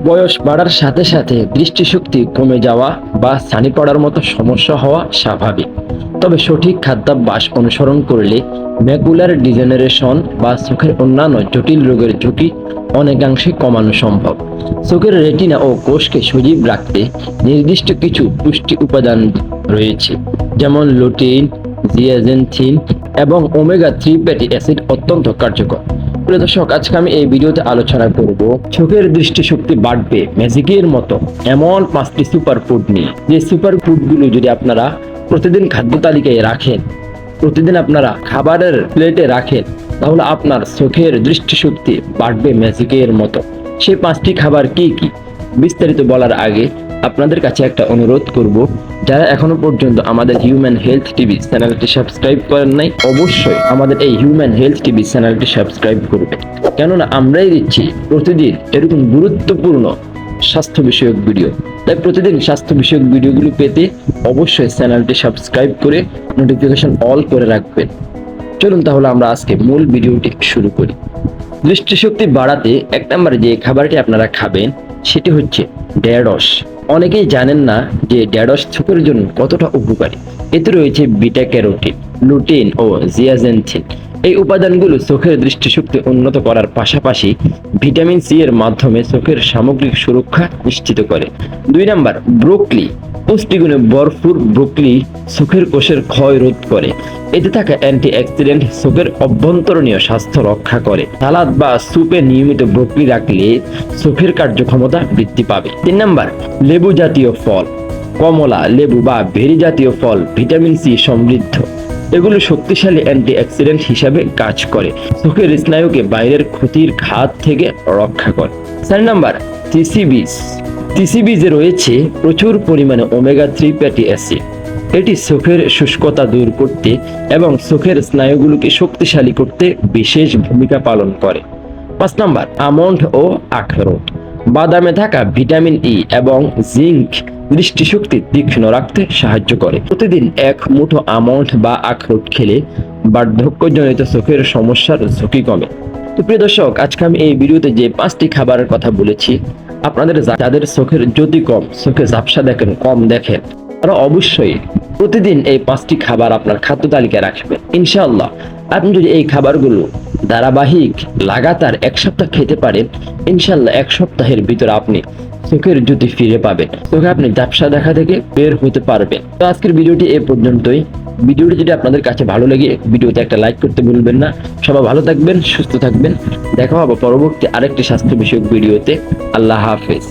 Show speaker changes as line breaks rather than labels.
বয়স বাড়ার সাথে সাথে দৃষ্টিশক্তি কমে যাওয়া বা ছানি পড়ার মতো সমস্যা হওয়া স্বাভাবিক। তবে সঠিক খাদ্যাভ্যাস অনুসরণ করলে ম্যাকুলার ডিজেনারেশন বা চোখের অন্যান্য জটিল রোগের ঝুঁকি অনেকাংশে কমানো সম্ভব। চোখের রেটিনা ও কোষকে সজীব রাখতে নির্দিষ্ট কিছু পুষ্টি উপাদান রয়েছে, যেমন লুটিন, জিয়াজেনথিন এবং ওমেগা-3 ফ্যাটি অ্যাসিড অত্যন্ত কার্যকর। প্রিয় দর্শক, আজকে আমি এই ভিডিওতে আলোচনা করব চোখের দৃষ্টিশক্তি বাড়বে ম্যাজিকের মতো এমন 5টি সুপার ফুড নিয়ে। যে সুপার ফুডগুলো যদি আপনারা প্রতিদিন খাদ্য তালিকায় রাখেন, প্রতিদিন আপনারা খাবারের প্লেটে রাখেন, তাহলে আপনার চোখের দৃষ্টিশক্তি বাড়বে ম্যাজিকের মতো। সেই 5টি খাবার কি কি বিস্তারিত বলার আগে আপনাদের কাছে একটা অনুরোধ করব, যারা এখনো পর্যন্ত আমাদের হিউম্যান হেলথ টিভি চ্যানেলটি সাবস্ক্রাইব করেন নাই, অবশ্যই আমাদের এই হিউম্যান হেলথ টিভি চ্যানেলটি সাবস্ক্রাইব করবেন। কেননা আমরাই দিচ্ছি প্রতিদিন এরকম গুরুত্বপূর্ণ স্বাস্থ্য বিষয়ক ভিডিও। তাই প্রতিদিন স্বাস্থ্য বিষয়ক ভিডিওগুলো পেতে অবশ্যই চ্যানেলটি সাবস্ক্রাইব করে নোটিফিকেশন অল করে রাখবেন। চলুন তাহলে আমরা আজকে মূল ভিডিওটি শুরু করি। দৃষ্টিশক্তি বাড়াতে 1 নম্বরে যে খাবারটি আপনারা খাবেন সেটি হচ্ছে ঢেঁড়স। অনেকেই জানেন না যে ঢেঁড়স চোখের জন্য কতটা উপকারী। এতে রয়েছে বিটা ক্যারোটিন, লুটিন ও জিয়াজেনথিন। এই উপাদানগুলো চোখের দৃষ্টিশক্তি উন্নত করার পাশাপাশি ভিটামিন সি এর মাধ্যমে চোখের সামগ্রিক সুরক্ষা নিশ্চিত করে। 2 নম্বর, ব্রোকলি। পুষ্টিগুণে ভরপুর ব্রোকলি চোখের কোষের ক্ষয় রোধ করে। এতে থাকা অ্যান্টিঅক্সিডেন্ট চোখের অভ্যন্তরীণ স্বাস্থ্য রক্ষা করে। সালাদ বা সুপে নিয়মিত ব্রোকলি রাখলে চোখের কার্যক্ষমতা বৃদ্ধি পাবে। 3 নম্বর, লেবু জাতীয় ফল। কমলা, লেবু বা বেরি জাতীয় ফল ভিটামিন সি সমৃদ্ধ। এগুলো শক্তিশালী অ্যান্টিঅক্সিডেন্ট হিসাবে কাজ করে, চোখের স্নায়ুকে বাইরের ক্ষতির হাত থেকে রক্ষা করে। 4 নম্বর, তিসি বীজ। তিসি বীজে রয়েছে প্রচুর পরিমাণে ওমেগা-3 ফ্যাটি অ্যাসিড। এটি চোখের শুষ্কতা দূর করতে এবং চোখের স্নায়ুগুলোকে শক্তিশালী করতে বিশেষ ভূমিকা পালন করে। 5 নম্বর, আমন্ড ও আখরোট। বাদামে থাকা ভিটামিন ই এবং জিঙ্ক দৃষ্টিশক্তি তীক্ষ্ণ রাখতে সাহায্য করে। প্রতিদিন 1 মুঠো আমন্ড বা আখরোট খেলে বার্ধক্যজনিত চোখের সমস্যার ঝুঁকি কমে। তো প্রিয় দর্শক, আজকে আমি এই ভিডিওতে যে 5টি খাবারের কথা বলেছি, আপনাদের যাদের চোখের জ্যোতি কম, চোখে ঝাপসা দেখেন, কম দেখেন, তারা অবশ্যই প্রতিদিন এই 5টি খাবার আপনার খাদ্য তালিকায় রাখবেন। ইনশাআল্লাহ আপনি যদি এই খাবারগুলো ধারাবাহিক লাগাতার 1 সপ্তাহ খেতে পারেন, ইনশাআল্লাহ 1 সপ্তাহের ভিতরে আপনি চোখের জ্যোতি ফিরে পাবেন, চোখে আপনি ঝাপসা দেখা থেকে বের হতে পারবেন। তো আজকের ভিডিওটি এই পর্যন্তই। ভিডিওটি যদি আপনাদের কাছে ভালো লাগে, ভিডিওতে একটা লাইক করতে ভুলবেন না। সবাই ভালো থাকবেন, সুস্থ থাকবেন। দেখা হবে পরবর্তী আরেকটি স্বাস্থ্য বিষয়ক ভিডিওতে। আল্লাহ হাফেজ।